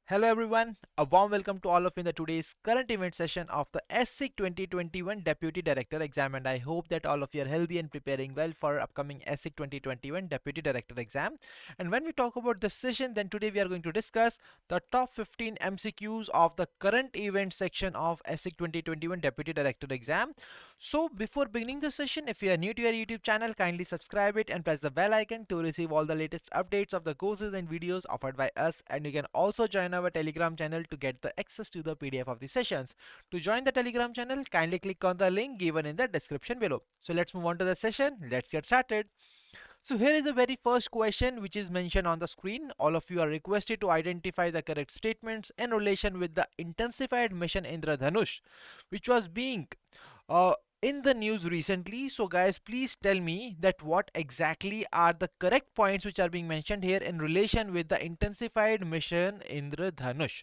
Hello everyone, a warm welcome to all of you in the today's current event session of the ESIC 2021 Deputy Director exam, and I hope that all of you are healthy and preparing well for upcoming ESIC 2021 Deputy Director exam. And when we talk about this session, then today we are going to discuss the top 15 MCQs of the current event section of ESIC 2021 Deputy Director exam. So before beginning the session, if you are new to our YouTube channel, kindly subscribe it and press the bell icon to receive all the latest updates of the courses and videos offered by us. And you can also join our Telegram channel to get the access to the PDF of the sessions. To join the Telegram channel, kindly click on the link given in the description below. So let's move on to the session. Let's get started. So here is the very first question which is mentioned on the screen. All of you are requested to identify the correct statements in relation with the intensified mission Indradhanush, which was being uh, in the news recently. So guys, please tell me that what exactly are the correct points which are being mentioned here in relation with the intensified mission Indradhanush.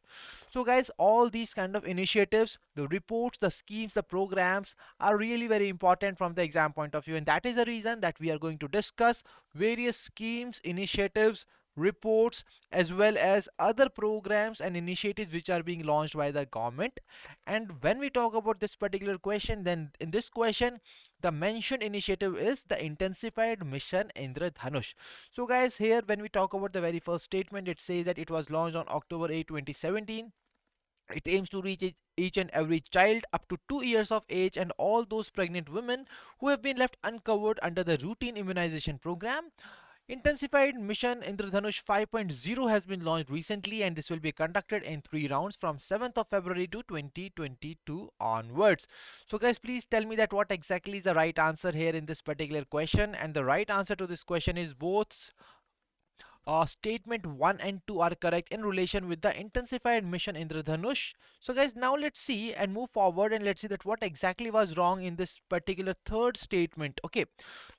So guys, all these kind of initiatives, the reports, the schemes, the programs are really very important from the exam point of view, and that is the reason that we are going to discuss various schemes, initiatives, reports, as well as other programs and initiatives which are being launched by the government. And when we talk about this particular question, then in this question the mentioned initiative is the intensified mission Indradhanush. So guys, here when we talk about the very first statement, it says that it was launched on October 8 2017. It aims to reach each and every child up to 2 years of age and all those pregnant women who have been left uncovered under the routine immunization program. Intensified Mission Indradhanush 5.0 has been launched recently, and this will be conducted in 3 rounds from 7th of February to 2022 onwards. So guys, please tell me that what exactly is the right answer here in this particular question, and the right answer to this question is both statement 1 and 2 are correct in relation with the intensified mission Indradhanush. So guys, now let's see and move forward, and let's see that what exactly was wrong in this particular third statement. Okay,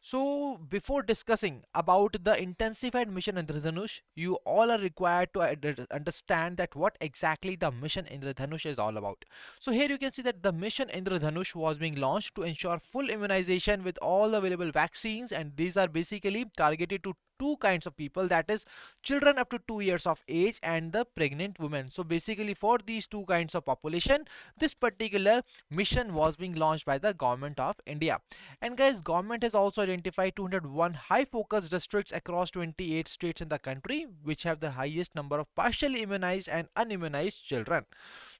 so before discussing about the intensified mission Indradhanush, you all are required to understand that what exactly the mission Indradhanush is all about. So here you can see that the mission Indradhanush was being launched to ensure full immunization with all available vaccines, and these are basically targeted to two kinds of people, that is children up to 2 years of age and the pregnant women. So basically for these two kinds of population, this particular mission was being launched by the government of India. And guys, government has also identified 201 high focus districts across 28 states in the country which have the highest number of partially immunized and unimmunized children.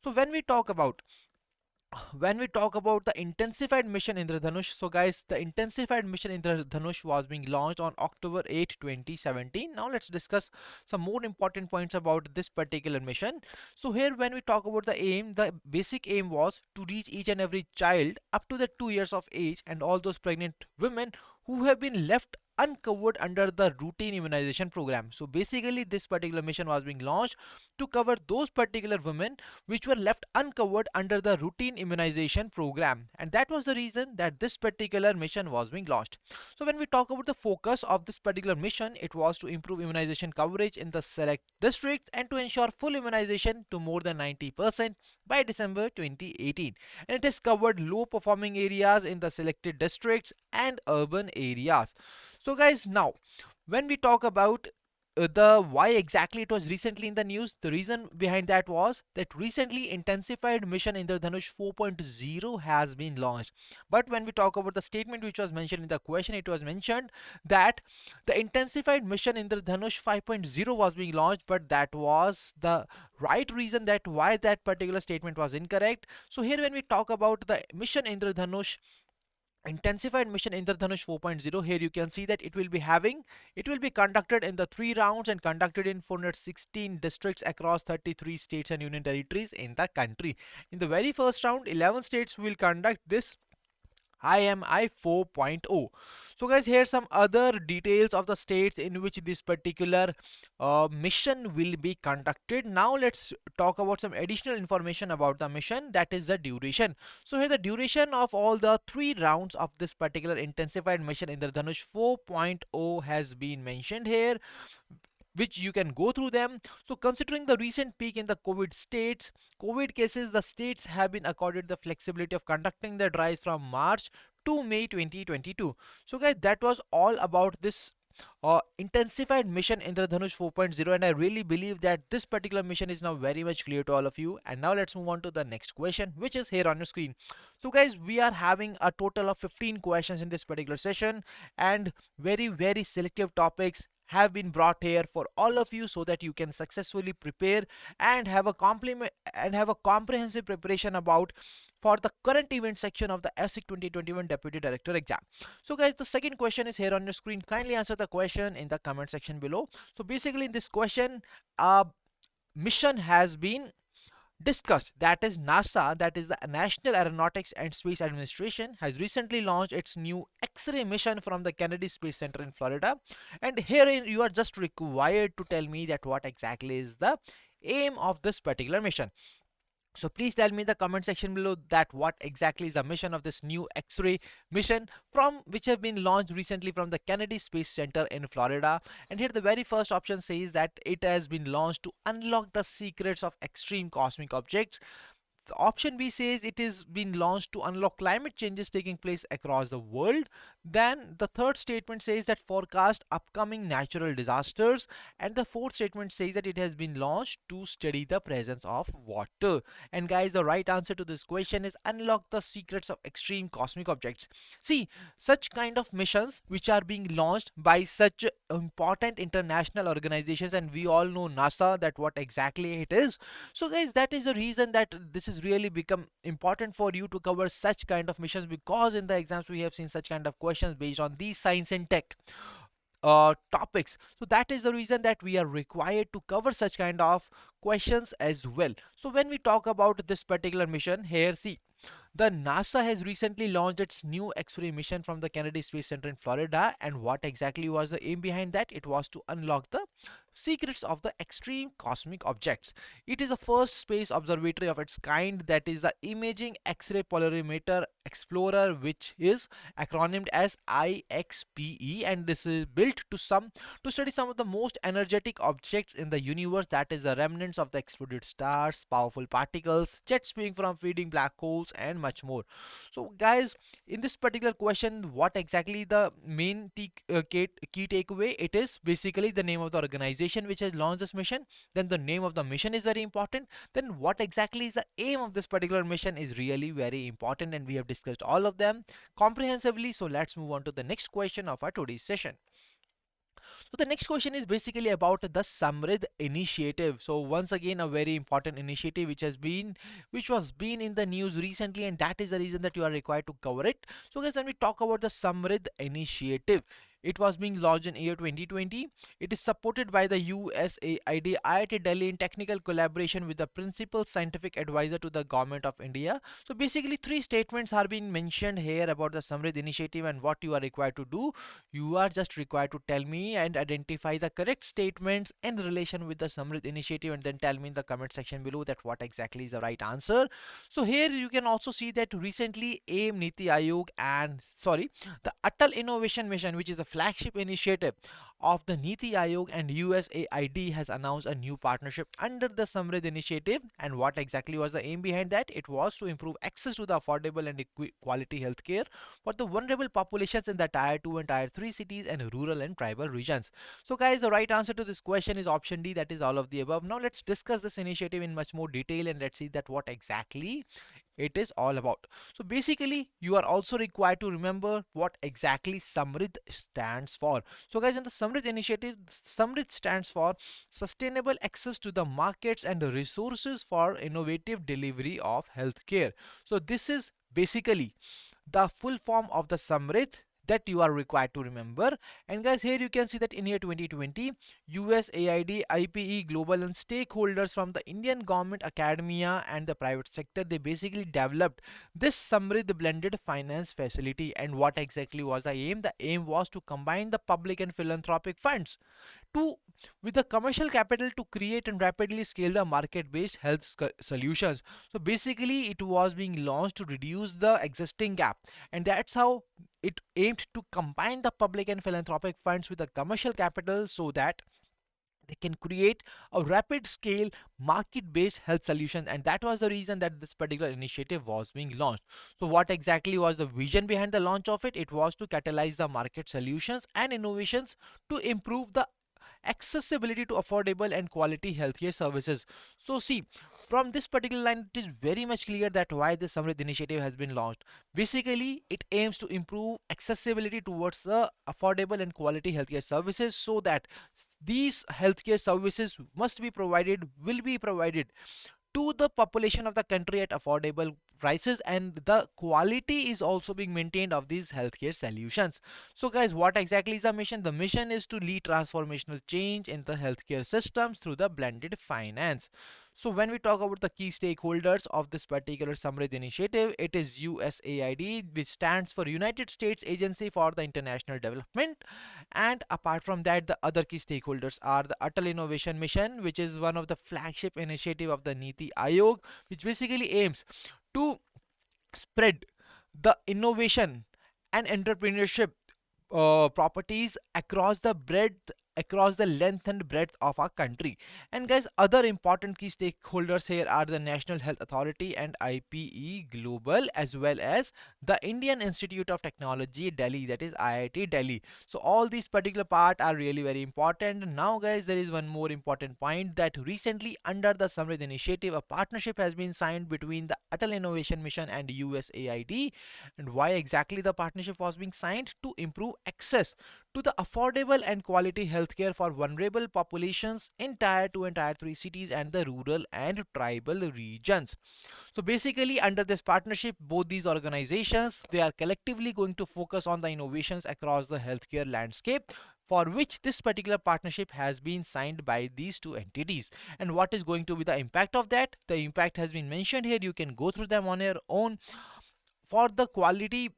So when we talk about the intensified mission Indradhanush, so guys, the intensified mission Indradhanush was being launched on October 8, 2017. Now let's discuss some more important points about this particular mission. So here when we talk about the aim, the basic aim was to reach each and every child up to the 2 years of age and all those pregnant women who have been left uncovered under the routine immunization program. So basically this particular mission was being launched to cover those particular women which were left uncovered under the routine immunization program, and that was the reason that this particular mission was being launched. So when we talk about the focus of this particular mission, it was to improve immunization coverage in the select districts and to ensure full immunization to more than 90% by December 2018, and it has covered low performing areas in the selected districts and urban areas. So guys, now when we talk about the why exactly it was recently in the news, the reason behind that was that recently intensified mission Indradhanush 4.0 has been launched. But when we talk about the statement which was mentioned in the question, it was mentioned that the intensified mission Indradhanush 5.0 was being launched, but that was the right reason that why that particular statement was incorrect. So here when we talk about the mission Indradhanush intensified mission Indradhanush 4.0, here you can see that it will be conducted in the 3 rounds and conducted in 416 districts across 33 states and union territories in the country. In the very first round, 11 states will conduct this IMI 4.0. So guys, here some other details of the states in which this particular mission will be conducted. Now let's talk about some additional information about the mission, that is the duration. So here the duration of all the 3 rounds of this particular intensified mission Indradhanush 4.0 has been mentioned here, which you can go through them. So considering the recent peak in the COVID cases, the states have been accorded the flexibility of conducting the drives from March to May 2022. So guys, that was all about this intensified mission Indradhanush 4.0, and I really believe that this particular mission is now very much clear to all of you. And now let's move on to the next question, which is here on your screen. So guys, we are having a total of 15 questions in this particular session, and very selective topics have been brought here for all of you so that you can successfully prepare and have a comprehensive preparation about for the current event section of the ESIC 2021 Deputy Director exam. So guys, the second question is here on your screen. Kindly answer the question in the comment section below. So basically in this question, a mission has been discussed, that is NASA, that is the National Aeronautics and Space Administration, has recently launched its new X-ray mission from the Kennedy Space Center in Florida. And herein you are just required to tell me that what exactly is the aim of this particular mission. So please tell me in the comment section below that what exactly is the mission of this new X-ray mission from which have been launched recently from the Kennedy Space Center in Florida. And here the very first option says that it has been launched to unlock the secrets of extreme cosmic objects. The option B says it is being launched to unlock climate changes taking place across the world. Then the third statement says that forecast upcoming natural disasters. And the fourth statement says that it has been launched to study the presence of water. And guys, the right answer to this question is unlock the secrets of extreme cosmic objects. See, such kind of missions which are being launched by such important international organizations, and we all know NASA, that what exactly it is. So guys, that is the reason that this is really become important for you to cover such kind of missions, because in the exams we have seen such kind of questions based on these science and tech topics. So that is the reason that we are required to cover such kind of questions as well. So when we talk about this particular mission here, see, the NASA has recently launched its new X-ray mission from the Kennedy Space Center in Florida. And what exactly was the aim behind that? It was to unlock the secrets of the extreme cosmic objects. It is the first space observatory of its kind, that is the Imaging X-ray Polarimeter Explorer, which is acronymed as IXPE, and this is built to study some of the most energetic objects in the universe, that is the remnants of the exploded stars, powerful particles, jet spewing from feeding black holes, and much more. So guys, in this particular question, what exactly the main key takeaway? It is basically the name of the organization which has launched this mission. Then the name of the mission is very important. Then what exactly is the aim of this particular mission is really very important, and we have discussed all of them comprehensively. So let's move on to the next question of our today's session. So the next question is basically about the Samrith Initiative. So once again, a very important initiative which was been in the news recently, and that is the reason that you are required to cover it. So guys, when we talk about the Samrith Initiative, it was being launched in year 2020. It is supported by the USAID, IIT Delhi in technical collaboration with the principal scientific advisor to the government of India. So basically, three statements are being mentioned here about the Samrith Initiative, and what you are required to do. You are just required to tell me and identify the correct statements in relation with the Samrith Initiative, and then tell me in the comment section below that what exactly is the right answer. So here you can also see that recently AIM, Niti Aayog, and the Atal Innovation Mission, which is a flagship initiative of the Niti Aayog and USAID, has announced a new partnership under the Samrid Initiative. And what exactly was the aim behind that? It was to improve access to the affordable and quality healthcare for the vulnerable populations in the Tier 2 and Tier 3 cities and rural and tribal regions. So guys, the right answer to this question is option D, that is all of the above. Now let's discuss this initiative in much more detail, and let's see that what exactly it is all about. So basically, you are also required to remember what exactly Samrid stands for. So guys, in the Samrid initiative, Samrid stands for Sustainable Access to the Markets and the Resources for Innovative Delivery of Healthcare. So this is basically the full form of the Samrid that you are required to remember. And guys, here you can see that in year 2020, USAID, IPE, global and stakeholders from the Indian government, academia and the private sector, they basically developed this Samrid blended finance facility. And what exactly was the aim? The aim was to combine the public and philanthropic funds to with the commercial capital to create and rapidly scale the market-based health solutions. So basically, it was being launched to reduce the existing gap, and that's how it aimed to combine the public and philanthropic funds with the commercial capital, so that they can create a rapid scale market based health solution, and that was the reason that this particular initiative was being launched. So what exactly was the vision behind the launch of it? It was to catalyze the market solutions and innovations to improve the accessibility to affordable and quality healthcare services. So see, from this particular line, it is very much clear that why the Samrith initiative has been launched. Basically, it aims to improve accessibility towards the affordable and quality healthcare services, so that these healthcare services must be provided, will be provided to the population of the country at affordable prices, and the quality is also being maintained of these healthcare solutions. So guys, what exactly is the mission? The mission is to lead transformational change in the healthcare systems through the blended finance. So when we talk about the key stakeholders of this particular Samrid initiative, it is USAID, which stands for United States Agency for the International Development. And apart from that, the other key stakeholders are the Atal Innovation Mission, which is one of the flagship initiative of the Niti Aayog, which basically aims to spread the innovation and entrepreneurship properties across the breadth, across the length and breadth of our country. And guys, other important key stakeholders here are the National Health Authority and IPE Global, as well as the Indian Institute of Technology Delhi, that is IIT Delhi. So all these particular part are really very important. Now guys, there is one more important point, that recently under the Samrid initiative, a partnership has been signed between the Atal Innovation Mission and USAID. And why exactly the partnership was being signed? To improve access to the affordable and quality healthcare for vulnerable populations in tier 2 and tier 3 cities and the rural and tribal regions. So basically, under this partnership, both these organizations, they are collectively going to focus on the innovations across the healthcare landscape, for which this particular partnership has been signed by these two entities. And what is going to be the impact of that? The impact has been mentioned here. You can go through them on your own. For the quality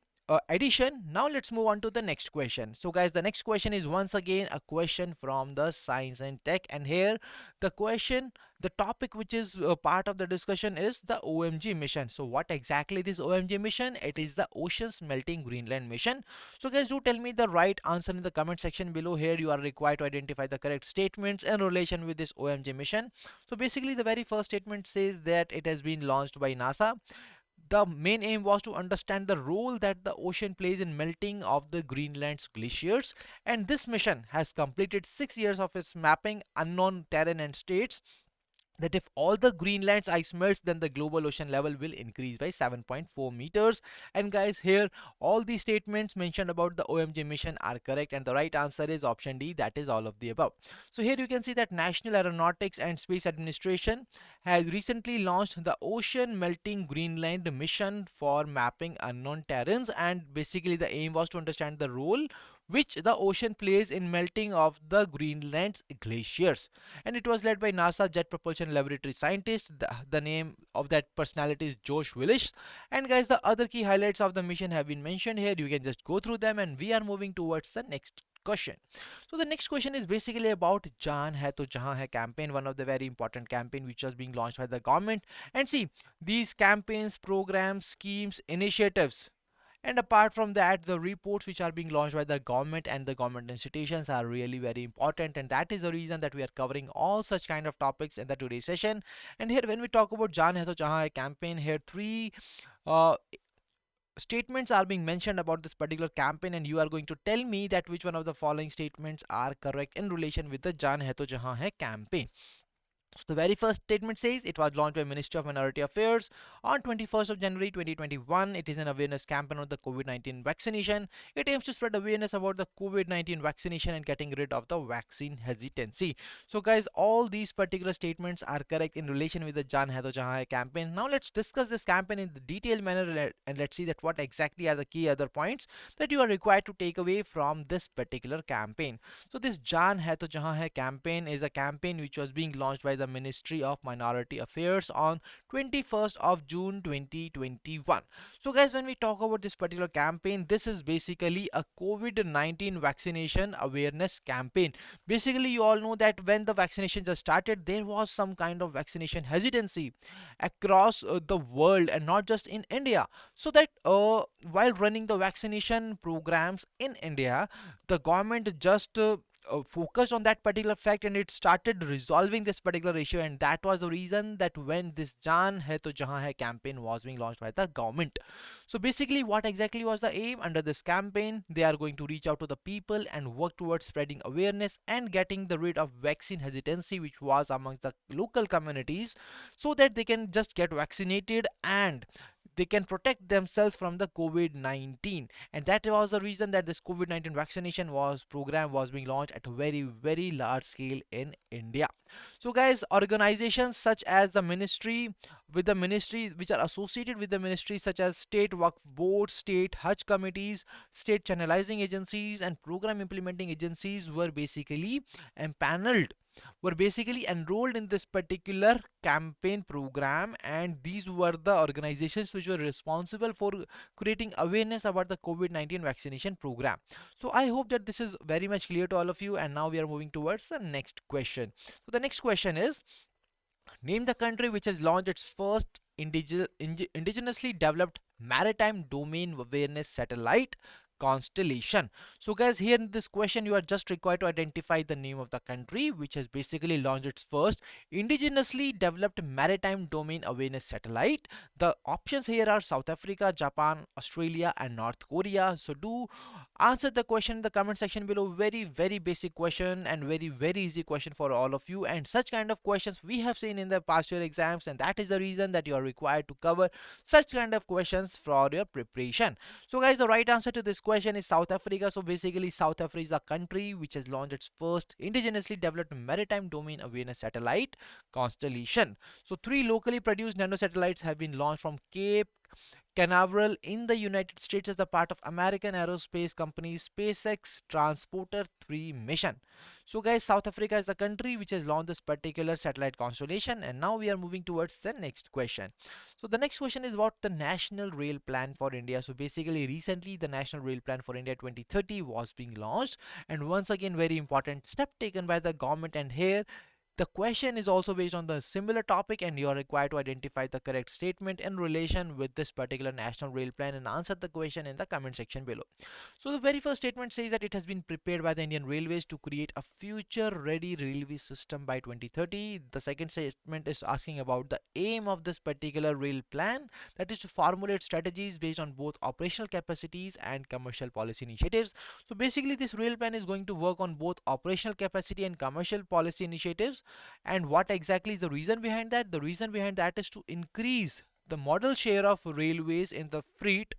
addition, now let's move on to the next question. So guys, the next question is once again a question from the science and tech, and here the question, the topic which is part of the discussion is the OMG mission. So what exactly this OMG mission? It is the Oceans Melting Greenland mission. So guys, do tell me the right answer in the comment section below. Here you are required to identify the correct statements in relation with this OMG mission. So basically, the very first statement says that it has been launched by NASA. The main aim was to understand the role that the ocean plays in melting of the Greenland's glaciers, and this mission has completed 6 years of its mapping unknown terrain and states that if all the Greenland's ice melts, then the global ocean level will increase by 7.4 meters. And guys, here all the statements mentioned about the OMG mission are correct, and the right answer is option D, that is all of the above. So here you can see that National Aeronautics and Space Administration has recently launched the Ocean Melting Greenland mission for mapping unknown terrains, and basically the aim was to understand the role which the ocean plays in melting of the Greenland's glaciers. And it was led by NASA Jet Propulsion Laboratory scientist. The name of that personality is Josh Willis. And guys, the other key highlights of the mission have been mentioned here. You can just go through them, and we are moving towards the next question. So the next question is basically about Jaan Hai To Jahan Hai campaign, one of the very important campaign which was being launched by the government. And see, these campaigns, programs, schemes, initiatives, and apart from that, the reports which are being launched by the government and the government institutions are really very important. And that is the reason that we are covering all such kind of topics in the today's session. And here, when we talk about Jaan Hai To Jahan Hai campaign, here three uh, statements are being mentioned about this particular campaign, and you are going to tell me that which one of the following statements are correct in relation with the Jaan Hai To Jahan Hai campaign. So the very first statement says it was launched by Ministry of Minority Affairs on 21st of January 2021. It is an awareness campaign on the COVID-19 vaccination. It aims to spread awareness about the COVID-19 vaccination and getting rid of the vaccine hesitancy. So guys, all these particular statements are correct in relation with the Jaan Hai To Jahan Hai campaign. Now let's discuss this campaign in the detailed manner, and let's see that what exactly are the key other points that you are required to take away from this particular campaign. So this Jaan Hai To Jahan Hai campaign is a campaign which was being launched by the Ministry of Minority Affairs on 21st of June 2021. So guys, when we talk about this particular campaign, this is basically a COVID-19 vaccination awareness campaign. Basically, you all know that when the vaccination just started, there was some kind of vaccination hesitancy across the world, and not just in India. So that while running the vaccination programs in India, the government just focused on that particular fact, and it started resolving this particular issue. And that was the reason that when this Jaan Hai To Jahan Hai campaign was being launched by the government. So basically, what exactly was the aim under this campaign? They are going to reach out to the people and work towards spreading awareness and getting the rid of vaccine hesitancy which was amongst the local communities, so that they can just get vaccinated and they can protect themselves from the COVID-19. And that was the reason that this COVID-19 vaccination was program was being launched at a very large scale in India. So guys, organizations such as the ministry, with the ministry which are associated with the ministry, such as state Waqf boards, state Hajj committees, state channelizing agencies and program implementing agencies were basically empaneled, were basically enrolled in this particular campaign program, and these were the organizations which were responsible for creating awareness about the COVID-19 vaccination program. So I hope that this is very much clear to all of you, and now we are moving towards the next question. So the next question is, name the country which has launched its first indigenously developed maritime domain awareness satellite constellation. So guys, here in this question you are just required to identify the name of the country which has basically launched its first indigenously developed maritime domain awareness satellite. The options here are South Africa, Japan, Australia and North Korea. So do answer the question in the comment section below. Very basic question and very easy question for all of you, and such kind of questions we have seen in the past year exams, and that is the reason that you are required to cover such kind of questions for your preparation. So guys, the right answer to this question is South Africa. So basically South Africa is a country which has launched its first indigenously developed maritime domain awareness satellite constellation. So three locally produced nano satellites have been launched from Cape Canaveral in the United States as a part of American aerospace company SpaceX Transporter 3 mission. So guys, South Africa is the country which has launched this particular satellite constellation, and now we are moving towards the next question. So the next question is about the National Rail Plan for India. So basically recently the National Rail Plan for India 2030 was being launched, and once again very important step taken by the government, and here the question is also based on the similar topic, and you are required to identify the correct statement in relation with this particular national rail plan and answer the question in the comment section below. So the very first statement says that it has been prepared by the Indian Railways to create a future ready railway system by 2030. The second statement is asking about the aim of this particular rail plan, that is to formulate strategies based on both operational capacities and commercial policy initiatives. So basically this rail plan is going to work on both operational capacity and commercial policy initiatives. And what exactly is the reason behind that? The reason behind that is to increase the modal share of railways in the freight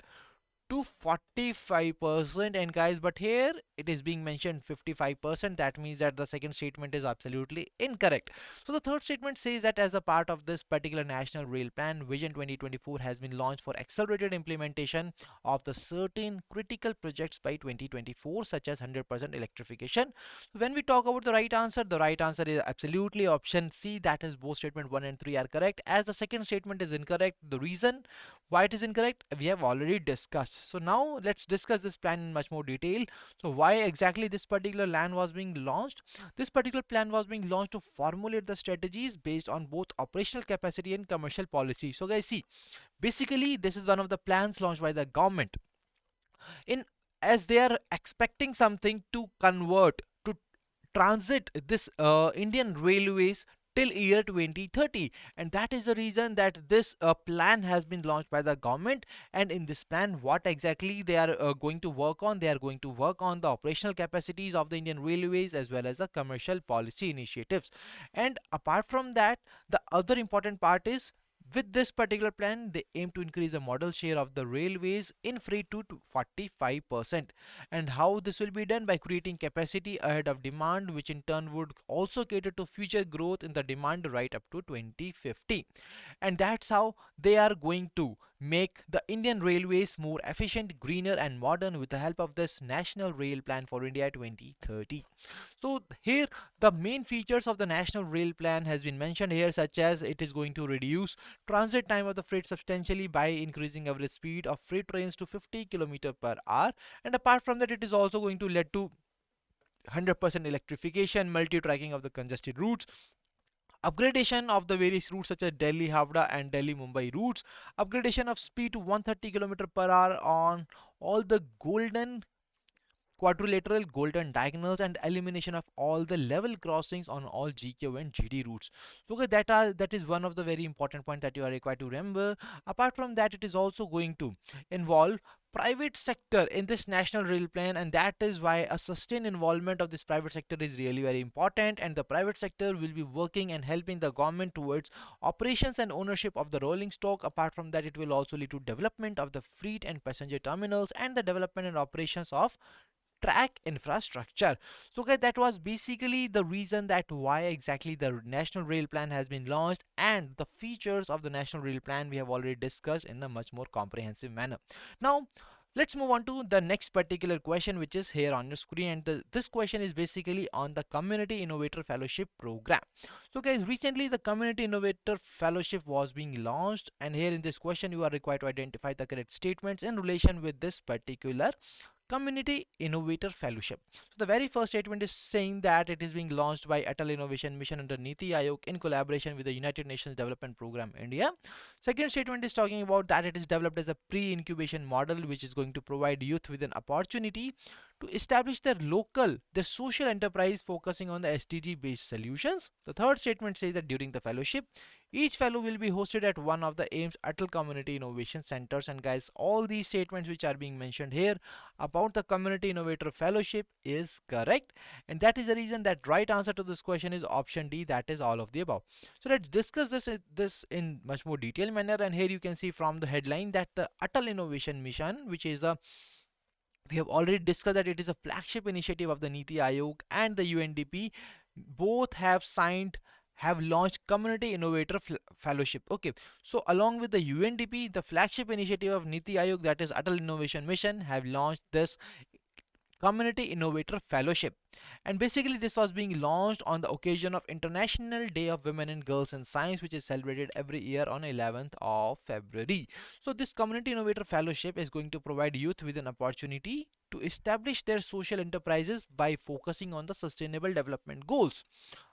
to 45%. And guys, but here it is being mentioned 55%. That means that the second statement is absolutely incorrect. So the third statement says that as a part of this particular national rail plan, Vision 2024 has been launched for accelerated implementation of the certain critical projects by 2024, such as 100% electrification. When we talk about the right answer is absolutely option C, that is both statement 1 and 3 are correct, as the second statement is incorrect. The reason why it is incorrect we have already discussed. So now let's discuss this plan in much more detail. So why exactly this particular plan was being launched? This particular plan was being launched to formulate the strategies based on both operational capacity and commercial policy. So guys, see, basically this is one of the plans launched by the government in, as they are expecting something to convert to transit this Indian railways till year 2030, and that is the reason that this plan has been launched by the government. And in this plan, what exactly they are going to work on? They are going to work on the operational capacities of the Indian railways as well as the commercial policy initiatives. And apart from that, the other important part is, with this particular plan, they aim to increase the modal share of the railways in freight to 45%. And how this will be done? By creating capacity ahead of demand, which in turn would also cater to future growth in the demand right up to 2050. And that's how they are going to make the Indian railways more efficient, greener and modern with the help of this National Rail Plan for India 2030. So here the main features of the National Rail Plan has been mentioned here, such as it is going to reduce transit time of the freight substantially by increasing average speed of freight trains to 50 km per hour. And apart from that, it is also going to lead to 100% electrification, multi-tracking of the congested routes, upgradation of the various routes such as Delhi Havda and Delhi Mumbai routes, upgradation of speed to 130 km per hour on all the golden quadrilateral golden diagonals, and the elimination of all the level crossings on all GQ and GD routes. So okay, that is one of the very important point that you are required to remember. Apart from that, it is also going to involve private sector in this national rail plan, and that is why a sustained involvement of this private sector is really very important, and the private sector will be working and helping the government towards operations and ownership of the rolling stock. Apart from that, it will also lead to development of the freight and passenger terminals and the development and operations of track infrastructure. So guys, that was basically the reason that why exactly the national rail plan has been launched, and the features of the national rail plan we have already discussed in a much more comprehensive manner. Now let's move on to the next particular question, which is here on your screen, and this question is basically on the community innovator fellowship program. So guys, recently the community innovator fellowship was being launched, and here in this question you are required to identify the correct statements in relation with this particular Community Innovator Fellowship. So the very first statement is saying that it is being launched by Atal Innovation Mission under Niti Aayog in collaboration with the United Nations Development Program India. Second statement is talking about that it is developed as a pre-incubation model which is going to provide youth with an opportunity to establish their social enterprise focusing on the SDG based solutions. The third statement says that during the fellowship, each fellow will be hosted at one of the AIMS Atal Community Innovation Centers. And guys, all these statements which are being mentioned here about the Community Innovator Fellowship is correct. And that is the reason that right answer to this question is option D, that is all of the above. So let's discuss this in much more detailed manner. And here you can see from the headline that the Atal Innovation Mission, which is a we have already discussed that it is a flagship initiative of the Niti Aayog and the UNDP. Both have launched Community Innovator Fellowship. Okay, so along with the UNDP, the flagship initiative of Niti Aayog, that is Atal Innovation Mission, have launched this Community Innovator Fellowship. And basically this was being launched on the occasion of International Day of Women and Girls in Science, which is celebrated every year on 11th of February. So this Community Innovator Fellowship is going to provide youth with an opportunity to establish their social enterprises by focusing on the sustainable development goals.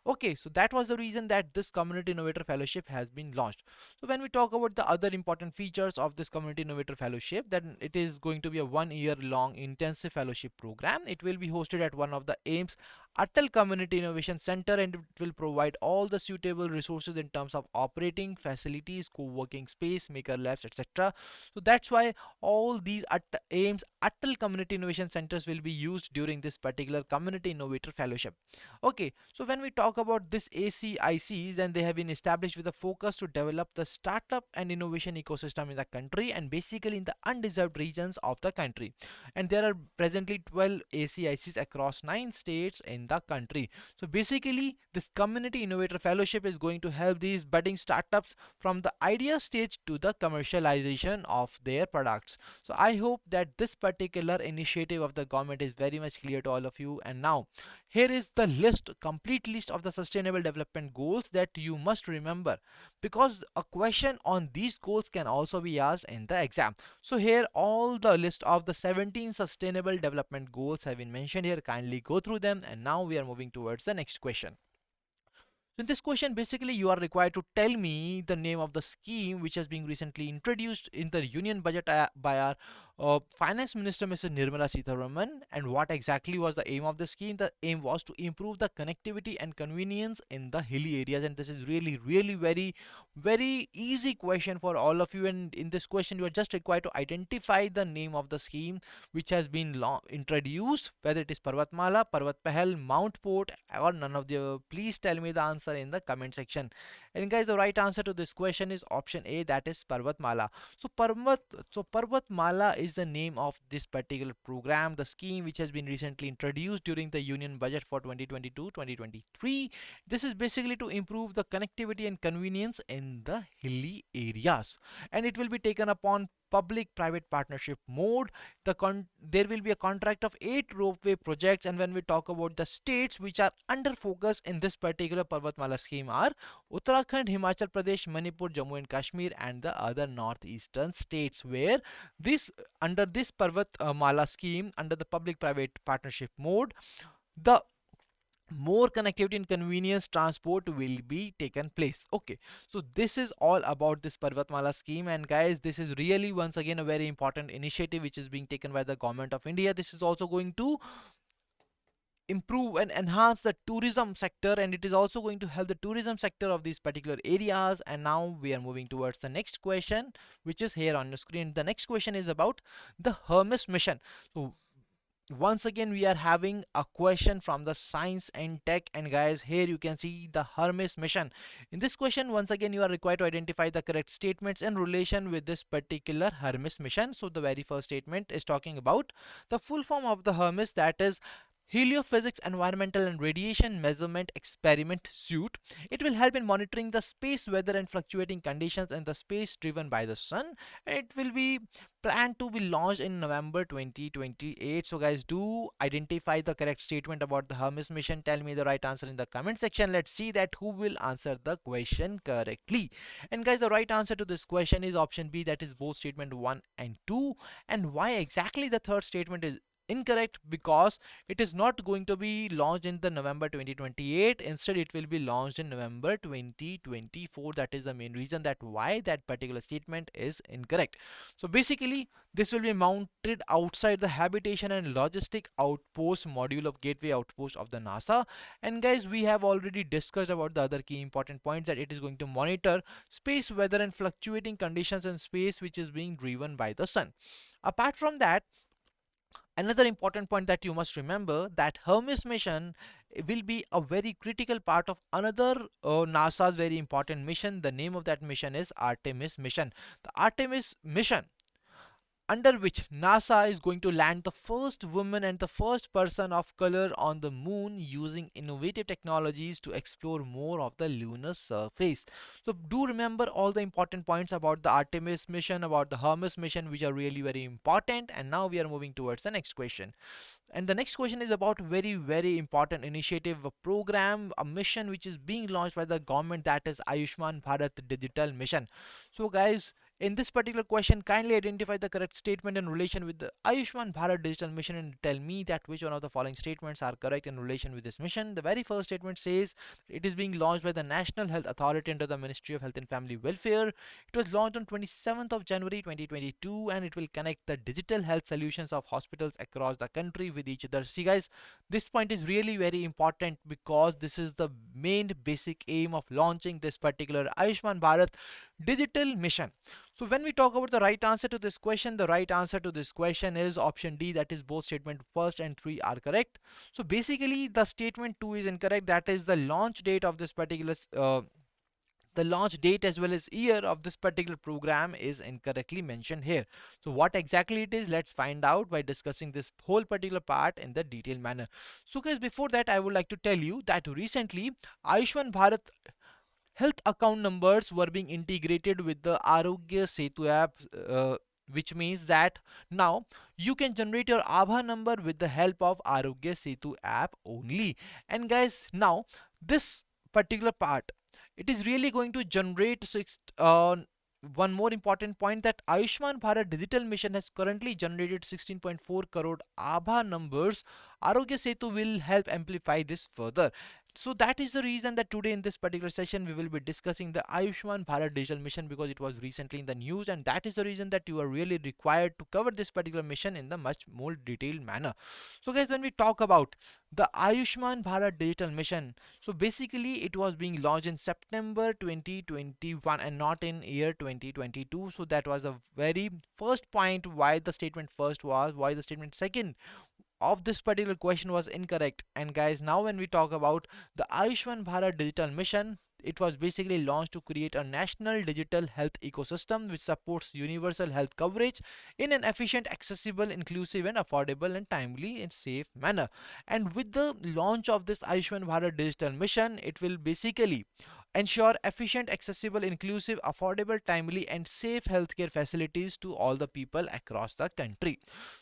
Okay, so that was the reason that this Community Innovator Fellowship has been launched. So when we talk about the other important features of this Community Innovator Fellowship, then it is going to be a 1 year long intensive fellowship program. It will be hosted at one of the AIMS Atal Community Innovation Center, and it will provide all the suitable resources in terms of operating facilities, co-working space, maker labs, etc. So that's why all these AIMS Atal Community Innovation Centers will be used during this particular Community Innovator Fellowship. Okay, so when we talk about this ACICs, then they have been established with a focus to develop the startup and innovation ecosystem in the country, and basically in the undeserved regions of the country. And there are presently 12 ACICs across 9 states in the country. So basically this Community Innovator Fellowship is going to help these budding startups from the idea stage to the commercialization of their products. So I hope that this particular initiative of the government is very much clear to all of you. And now here is the complete list of the sustainable development goals that you must remember, because a question on these goals can also be asked in the exam. So here all the list of the 17 sustainable development goals have been mentioned here. Kindly go through them, and now we are moving towards the next question. So in this question, basically you are required to tell me the name of the scheme which has been recently introduced in the union budget by our Finance Minister Mr. Nirmala Sitharaman, and what exactly was the aim of the scheme. The aim was to improve the connectivity and convenience in the hilly areas, and this is really very easy question for all of you. And in this question you are just required to identify the name of the scheme which has been introduced, whether it is Parvatmala, Parvat Pahal, Mount Port, or none of the above. Please tell me the answer in the comment section. And guys, the right answer to this question is option A, that is Parvatmala. So Parvatmala is the name of this particular program, the scheme which has been recently introduced during the union budget for 2022-2023. This is basically to improve the connectivity and convenience in the hilly areas, and it will be taken upon public-private partnership mode. There will be a contract of 8 ropeway projects, and when we talk about the states which are under focus in this particular Parvatmala scheme are Uttarakhand, Himachal Pradesh, Manipur, Jammu and Kashmir, and the other northeastern states, where this under this Parvatmala scheme, under the public-private partnership mode, the more connectivity and convenience transport will be taken place. Okay, so this is all about this Parvatmala scheme, and guys, this is really once again a very important initiative which is being taken by the government of India. This is also going to improve and enhance the tourism sector, and it is also going to help the tourism sector of these particular areas. And now we are moving towards the next question, which is here on the screen. The next question is about the Hermes mission. So once again we are having a question from the science and tech, and guys, here you can see the Hermes mission. In this question, once again, you are required to identify the correct statements in relation with this particular Hermes mission. So the very first statement is talking about the full form of the Hermes, that is Heliophysics Environmental and Radiation Measurement Experiment Suite. It will help in monitoring the space weather and fluctuating conditions in the space driven by the sun. It will be planned to be launched in November 2028. So guys, do identify the correct statement about the Hermes mission. Tell me the right answer in the comment section. Let's see that who will answer the question correctly. And guys, the right answer to this question is option B, that is both statement 1 and 2. And why exactly the third statement is incorrect? Because it is not going to be launched in the November 2028. Instead, it will be launched in November 2024. That is the main reason that why that particular statement is incorrect. So basically, this will be mounted outside the habitation and logistic outpost module of gateway outpost of the NASA. And guys, we have already discussed about the other key important points, that it is going to monitor space weather and fluctuating conditions in space which is being driven by the sun. Apart from that, another important point that you must remember, that Hermes mission will be a very critical part of another NASA's very important mission. The name of that mission is Artemis mission. The Artemis mission, under which NASA is going to land the first woman and the first person of color on the moon using innovative technologies to explore more of the lunar surface. So do remember all the important points about the Artemis mission, about the Hermes mission, which are really very important. And now we are moving towards the next question. And the next question is about very important initiative, a program, a mission which is being launched by the government, that is Ayushman Bharat Digital Mission. So guys, in this particular question, kindly identify the correct statement in relation with the Ayushman Bharat Digital Mission and tell me that which one of the following statements are correct in relation with this mission. The very first statement says it is being launched by the National Health Authority under the Ministry of Health and Family Welfare. It was launched on 27th of January 2022, and it will connect the digital health solutions of hospitals across the country with each other. See guys, this point is really very important because this is the main basic aim of launching this particular Ayushman Bharat digital mission. So when we talk about the right answer to this question, the right answer to this question is option D, that is both statement first and 3 are correct. So basically the statement 2 is incorrect, that is the launch date of this particular the launch date as well as year of this particular program is incorrectly mentioned here. So what exactly it is, let's find out by discussing this whole particular part in the detailed manner. So guys, before that I would like to tell you that recently Ayushman Bharat health account numbers were being integrated with the Arogya Setu app, which means that now you can generate your Aadhaar number with the help of Arogya Setu app only. And guys, now this particular part, it is really going to generate one more important point, that Ayushman Bharat Digital Mission has currently generated 16.4 crore Aadhaar numbers. Arogya Setu will help amplify this further. So that is the reason that today in this particular session we will be discussing the Ayushman Bharat Digital Mission, because it was recently in the news, and that is the reason that you are really required to cover this particular mission in the much more detailed manner. So guys, when we talk about the Ayushman Bharat Digital Mission, so basically it was being launched in September 2021 and not in year 2022. So that was the very first point why the statement first was, why the statement second of this particular question was incorrect. And guys, now when we talk about the Ayushman Bharat Digital Mission, it was basically launched to create a national digital health ecosystem which supports universal health coverage in an efficient, accessible, inclusive and affordable and timely and safe manner. And with the launch of this Ayushman Bharat Digital Mission, it will basically ensure efficient, accessible, inclusive, affordable, timely and safe healthcare facilities to all the people across the country.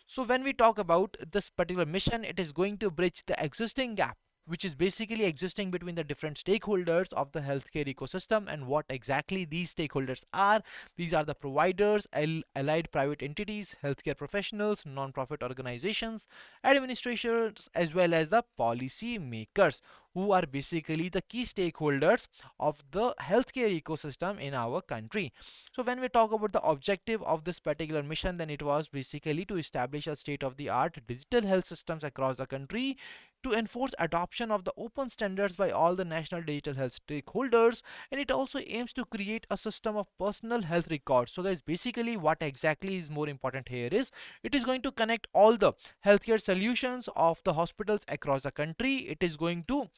So when we talk about this particular mission, it is going to bridge the existing gap which is basically existing between the different stakeholders of the healthcare ecosystem. And what exactly these stakeholders are, these are the providers, allied private entities, healthcare professionals, non-profit organizations, administrators, as well as the policy makers. who are basically the key stakeholders of the healthcare ecosystem in our country. So when we talk about the objective of this particular mission, then it was basically to establish a state-of-the-art digital health systems across the country, to enforce adoption of the open standards by all the national digital health stakeholders, and it also aims to create a system of personal health records. So guys, basically what exactly is more important here is it is going to connect all the healthcare solutions of the hospitals across the country. It is going to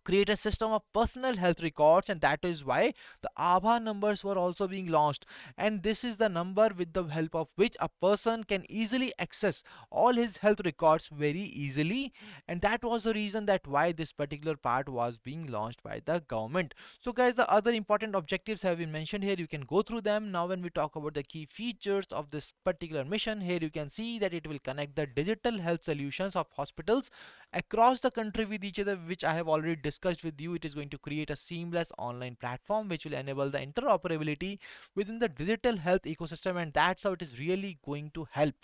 create a system of personal health records, and that is why the Aadhaar numbers were also being launched. And this is the number with the help of which a person can easily access all his health records very easily, and that was the reason that why this particular part was being launched by the government. So guys, the other important objectives have been mentioned here. You can go through them. Now when we talk about the key features of this particular mission, here you can see that it will connect the digital health solutions of hospitals across the country with each other, which I have already discussed with you. It is going to create a seamless online platform which will enable the interoperability within the digital health ecosystem, and that's how it is really going to help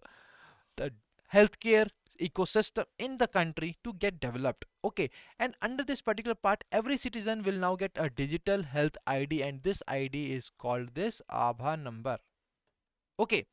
the healthcare ecosystem in the country to get developed. Okay, and under this particular part, every citizen will now get a digital health ID, and this ID is called this Aadhaar number. Okay,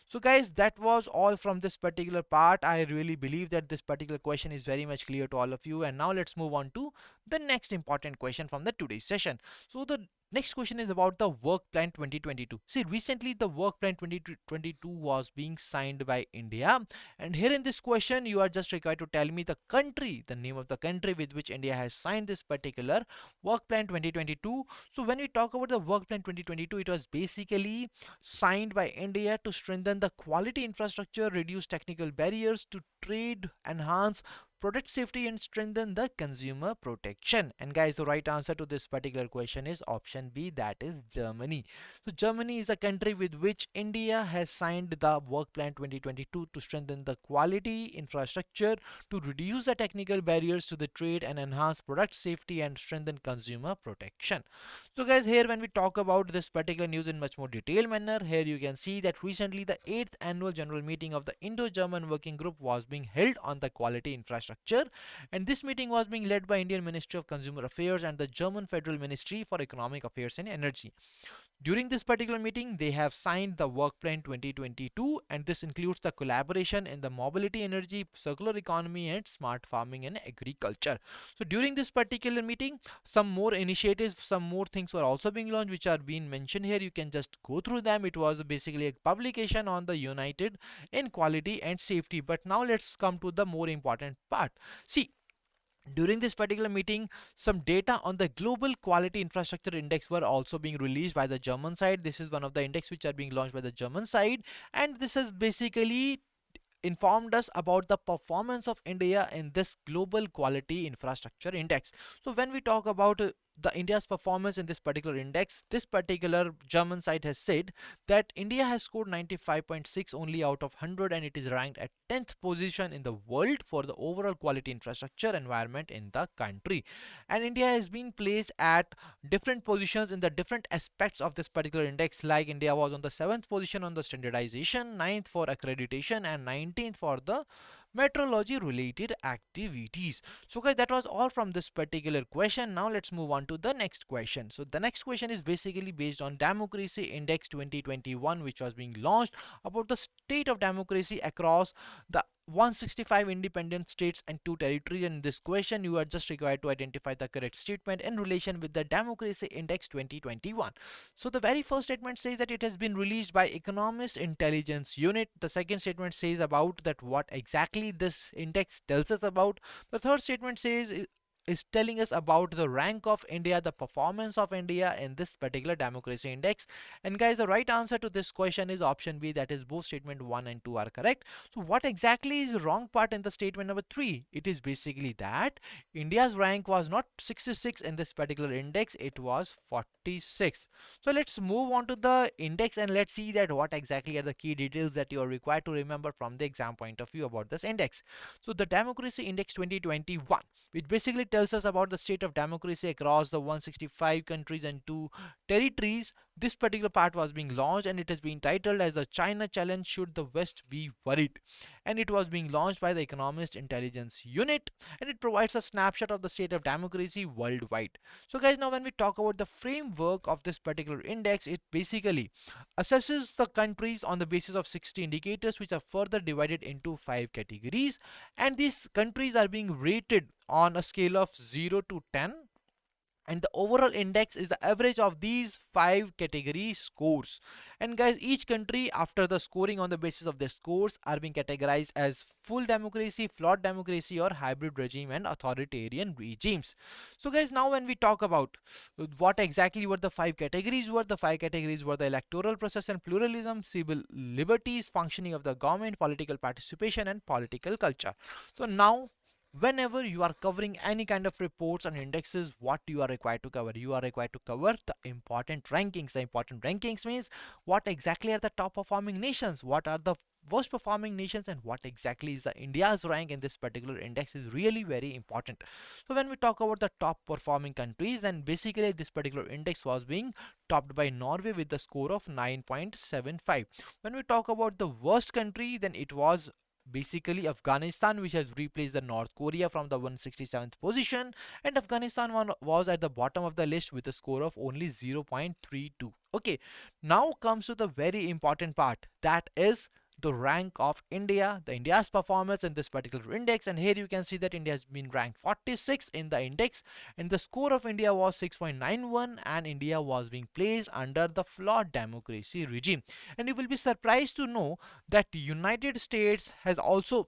so guys, that was all from this particular part. I really believe that this particular question is very much clear to all of you. And now let's move on to the next important question from the today's session. So the next question is about the work plan 2022. See, recently the work plan 2022 was being signed by India. And here in this question, you are just required to tell me the country, the name of the country with which India has signed this particular work plan 2022. So when we talk about the work plan 2022, it was basically signed by India to strengthen the quality infrastructure, reduce technical barriers to trade, enhance product safety, and strengthen the consumer protection. And guys, the right answer to this particular question is option B, that is Germany. So Germany is the country with which India has signed the work plan 2022 to strengthen the quality infrastructure, to reduce the technical barriers to the trade, and enhance product safety and strengthen consumer protection. So guys, here when we talk about this particular news in much more detailed manner, here you can see that recently the 8th annual general meeting of the Indo-German working group was being held on the quality infrastructure, and this meeting was being led by Indian Ministry of Consumer Affairs and the German Federal Ministry for Economic Affairs and Energy. During this particular meeting, they have signed the Work Plan 2022, and this includes the collaboration in the mobility, energy, circular economy, and smart farming and agriculture. So during this particular meeting, some more initiatives, some more things were also being launched, which are being mentioned here. You can just go through them. It was basically a publication on the United in quality and safety. But now let's come to the more important part. See, during this particular meeting, some data on the global quality infrastructure index were also being released by the German side. This is one of the index which are being launched by the German side, and this is basically informed us about the performance of India in this global quality infrastructure index. So when we talk about the India's performance in this particular index, this particular German site has said that India has scored 95.6 only out of 100, and it is ranked at 10th position in the world for the overall quality infrastructure environment in the country. And India has been placed at different positions in the different aspects of this particular index, like India was on the 7th position on the standardization, 9th for accreditation, and 19th for the metrology related activities. So guys, that was all from this particular question. Now let's move on to the next question. So the next question is basically based on Democracy Index 2021, which was being launched about the state of democracy across the 165 independent states and 2 territories. In this question, you are just required to identify the correct statement in relation with the Democracy Index 2021. So the very first statement says that it has been released by Economist Intelligence Unit. The second statement says about that what exactly this index tells us about. The third statement says is telling us about the rank of India, the performance of India in this particular democracy index. And guys, the right answer to this question is option B, that is both statement 1 and 2 are correct. So what exactly is the wrong part in the statement number 3? It is basically that India's rank was not 66 in this particular index, it was 46. So let's move on to the index and let's see that what exactly are the key details that you are required to remember from the exam point of view about this index. So the Democracy Index 2021, which basically tells us about the state of democracy across the 165 countries and 2 territories, this particular part was being launched, and it has been titled as the China Challenge, Should the West Be Worried? And it was being launched by the Economist Intelligence Unit, and it provides a snapshot of the state of democracy worldwide. So guys, now when we talk about the framework of this particular index, it basically assesses the countries on the basis of 60 indicators, which are further divided into 5 categories, and these countries are being rated on a scale of 0 to 10, and the overall index is the average of these 5 category scores. And guys, each country, after the scoring on the basis of their scores, are being categorized as full democracy, flawed democracy, or hybrid regime and authoritarian regimes. So guys, now when we talk about what exactly were the 5 categories, the 5 categories were the electoral process and pluralism, civil liberties, functioning of the government, political participation, and political culture. So now, whenever you are covering any kind of reports and indexes, what you are required to cover? You are required to cover the important rankings. The important rankings means what exactly are the top performing nations, what are the worst performing nations, and what exactly is the India's rank in this particular index is really very important. So when we talk about the top performing countries, then basically this particular index was being topped by Norway with the score of 9.75. When we talk about the worst country, then it was basically Afghanistan, which has replaced the North Korea from the 167th position, and Afghanistan was at the bottom of the list with a score of only 0.32. Okay, now comes to the very important part, that is the rank of India, the India's performance in this particular index. And here you can see that India has been ranked 46 in the index, and the score of India was 6.91, and India was being placed under the flawed democracy regime. And you will be surprised to know that the United States has also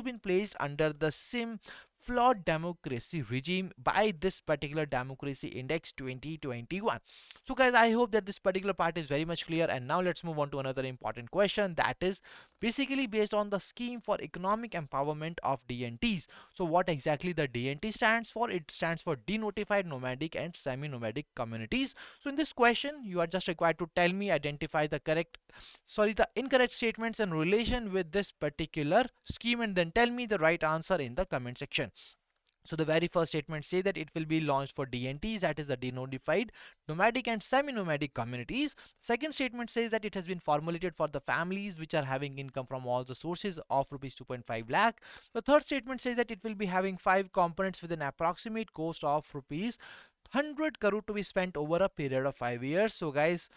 been placed under the same flawed democracy regime by this particular democracy index 2021. So guys, I hope that this particular part is very much clear, and now let's move on to another important question, that is basically based on the scheme for economic empowerment of DNTs. So what exactly the DNT stands for? It stands for denotified nomadic and semi-nomadic communities. So in this question, you are just required to tell me, identify the incorrect statements in relation with this particular scheme, and then tell me the right answer in the comment section. So the very first statement says that it will be launched for DNTs, that is the denotified nomadic and semi-nomadic communities. Second statement says that it has been formulated for the families which are having income from all the sources of rupees 2.5 lakh. The third statement says that it will be having 5 components with an approximate cost of rupees 100 crore to be spent over a period of 5 years. So guys,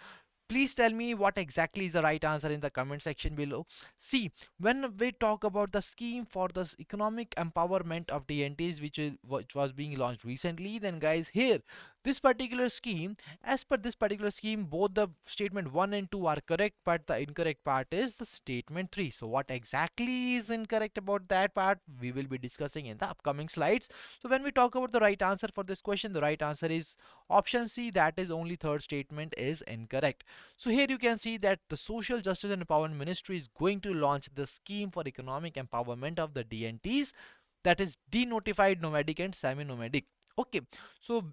please tell me what exactly is the right answer in the comment section below. See, when we talk about the scheme for the economic empowerment of DNTs, which was being launched recently, then guys, here this particular scheme, as per this particular scheme, both the statement 1 and 2 are correct, but the incorrect part is the statement 3. So what exactly is incorrect about that part, we will be discussing in the upcoming slides. So when we talk about the right answer for this question, the right answer is option C, that is only third statement is incorrect. So here you can see that the Social Justice and Empowerment Ministry is going to launch the scheme for economic empowerment of the DNTs, that is denotified nomadic and semi-nomadic. Okay, so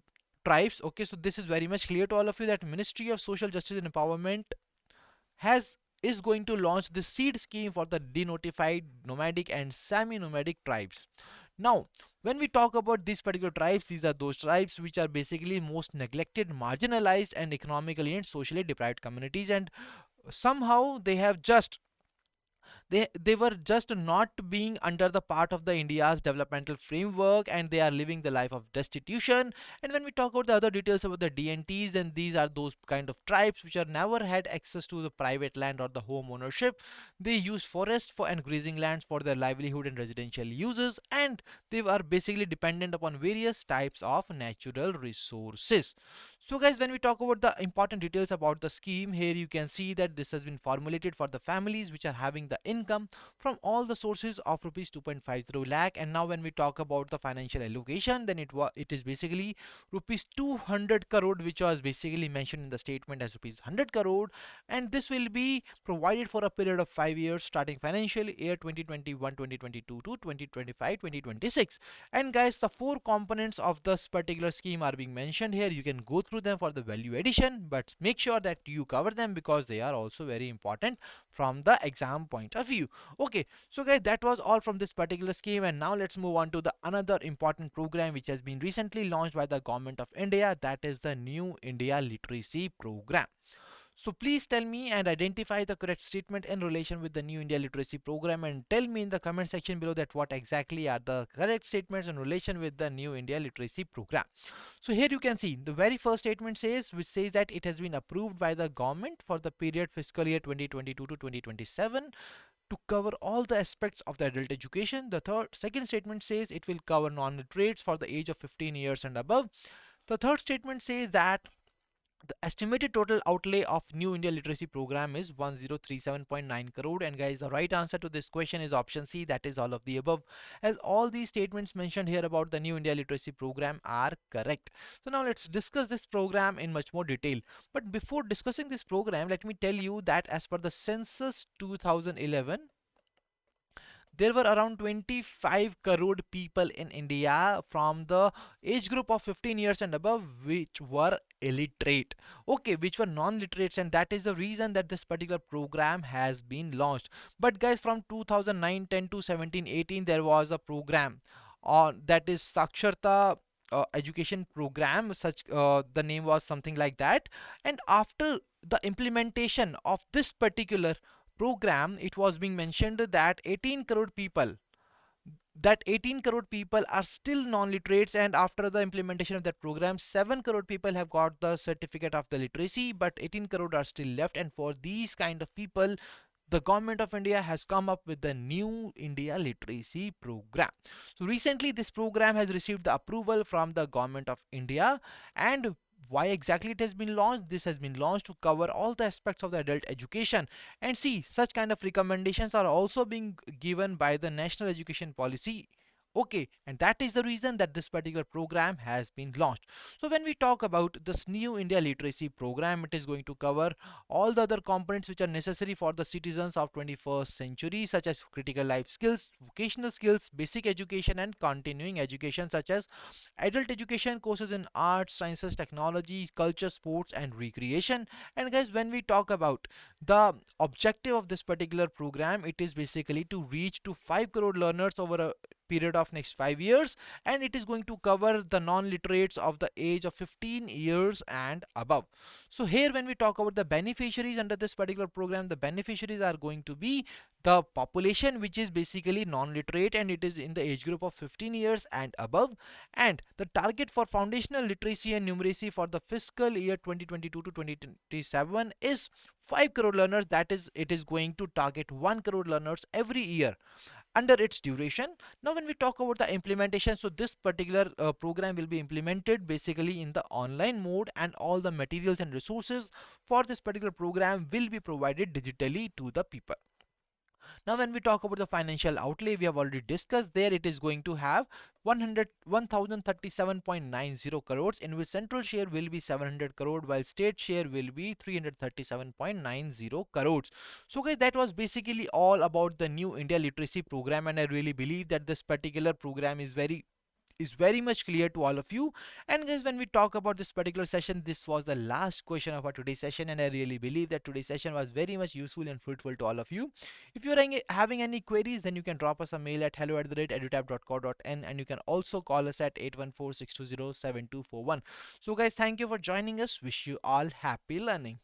tribes. Okay, so this is very much clear to all of you that Ministry of Social Justice and Empowerment is going to launch the seed scheme for the denotified nomadic and semi-nomadic tribes. Now, when we talk about these particular tribes, these are those tribes which are basically most neglected, marginalized, and economically and socially deprived communities, and somehow they were just not being under the part of the India's developmental framework, and they are living the life of destitution. And when we talk about the other details about the DNTs, then these are those kind of tribes which are never had access to the private land or the home ownership. They use forests for and grazing lands for their livelihood and residential uses, and they are basically dependent upon various types of natural resources. So guys, when we talk about the important details about the scheme, here you can see that this has been formulated for the families which are having the income from all the sources of rupees 2.50 lakh. And now when we talk about the financial allocation, then it is basically rupees 200 crore, which was basically mentioned in the statement as rupees 100 crore, and this will be provided for a period of 5 years starting financial year 2021-2022 to 2025-2026. And guys, the 4 components of this particular scheme are being mentioned here. You can go through through them for the value addition, but make sure that you cover them because they are also very important from the exam point of view. Okay, so guys, that was all from this particular scheme, and now let's move on to the another important program which has been recently launched by the government of India, that is the New India Literacy Program. So please tell me and identify the correct statement in relation with the New India Literacy Program, and tell me in the comment section below that what exactly are the correct statements in relation with the New India Literacy Program. So here you can see the very first statement says, which says that it has been approved by the government for the period fiscal year 2022 to 2027 to cover all the aspects of the adult education. The second statement says it will cover non-literates for the age of 15 years and above. The third statement says that the estimated total outlay of New India Literacy Program is 1037.9 crore, and guys, the right answer to this question is option C, that is all of the above, as all these statements mentioned here about the New India Literacy Program are correct. So now let's discuss this program in much more detail. But before discussing this program, let me tell you that as per the census 2011, there were around 25 crore people in India from the age group of 15 years and above which were illiterate, okay, which were non-literates, and that is the reason that this particular program has been launched. But guys, from 2009, 10 to 17, 18, there was a program on that is Saksharta education program, such the name was something like that. And after the implementation of this particular program, it was being mentioned that 18 crore people are still non-literates, and after the implementation of that program, 7 crore people have got the certificate of the literacy, but 18 crore are still left. And for these kind of people, the government of India has come up with the New India Literacy Program. So recently this program has received the approval from the government of India. And why exactly it has been launched? This has been launched to cover all the aspects of the adult education. And see, such kind of recommendations are also being given by the National Education Policy. Okay, and that is the reason that this particular program has been launched. So when we talk about this New India Literacy Program, it is going to cover all the other components which are necessary for the citizens of 21st century, such as critical life skills, vocational skills, basic education, and continuing education, such as adult education courses in arts, sciences, technology, culture, sports, and recreation. And guys, when we talk about the objective of this particular program, it is basically to reach to 5 crore learners over a period of next 5 years, and it is going to cover the non-literates of the age of 15 years and above. So here when we talk about the beneficiaries under this particular program, the beneficiaries are going to be the population which is basically non-literate, and it is in the age group of 15 years and above. And the target for foundational literacy and numeracy for the fiscal year 2022 to 2027 is 5 crore learners. That is, it is going to target 1 crore learners every year under its duration. Now when we talk about the implementation, so this particular program will be implemented basically in the online mode, and all the materials and resources for this particular program will be provided digitally to the people. Now when we talk about the financial outlay, we have already discussed there, it is going to have 1037.90 crores, in which central share will be 700 crore while state share will be 337.90 crores. So guys, that was basically all about the New India Literacy Program, and I really believe that this particular program is very much clear to all of you. And guys, when we talk about this particular session, this was the last question of our today's session, and I really believe that today's session was very much useful and fruitful to all of you. If you're having any queries, then you can drop us a mail at hello@edutap.co.in, and you can also call us at 8146207241. So guys, thank you for joining us. Wish you all happy learning.